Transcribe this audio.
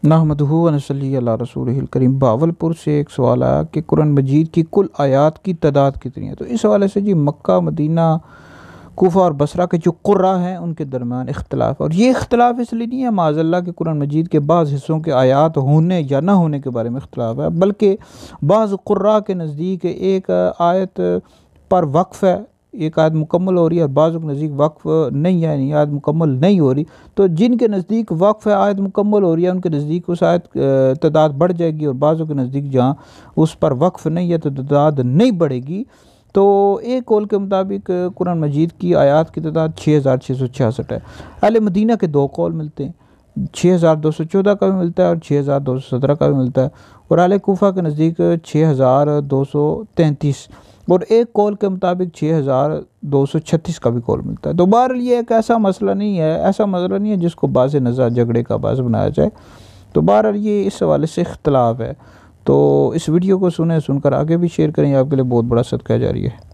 नहमदुहु व नसल्ली अला रसूलिहिल करीम। बावलपुर से एक सवाल आया कि कुरान मजीद की कुल आयात की तादाद कितनी है। तो इस हवाले से जी मक्का, मदीना, कूफा और बसरा के जो कुर्रा हैं उनके दरमियान इख्तलाफ है। और ये इख्तलाफ इसलिए नहीं है माज़अल्लाह कि कुरान मजीद के बाज़ हिस्सों के आयात होने या ना होने के बारे में इख्तलाफ है, बल्कि बाज़ कुर्रा के नज़दीक एक आयत पर वक्फ़ है, एक आयत मुकम्मल हो रही है, और बाज़ों के नज़दीक वक्फ़ नहीं है, यानी आयत मुकम्मल नहीं हो रही। तो जिनके नज़दीक वक्फ़ है, आयत मुकम्मल हो रही है, उनके नज़दीक उस आयत तादाद बढ़ जाएगी, और बाज़ों के नज़दीक जहाँ उस पर वक्फ़ नहीं है तो तादाद नहीं बढ़ेगी। तो एक कौल के मुताबिक कुरान मजीद की आयात की तादाद 6666 है। अहले मदीना के दो कौल मिलते हैं, 6214 का भी मिलता है और 6217 का भी मिलता है, और अहले कूफा के नज़दीक 6233, और एक कौल के मुताबिक 6236 का भी कौल मिलता है। तो बहरहाल ये एक ऐसा मसला नहीं है जिसको बाज़ नज़ा झगड़े का बाज़ बनाया जाए। तो बहरहाल ये इस हवाले से इख्तलाफ है। तो इस वीडियो को सुनकर आगे भी शेयर करें, आपके लिए बहुत बड़ा सदका जारी है।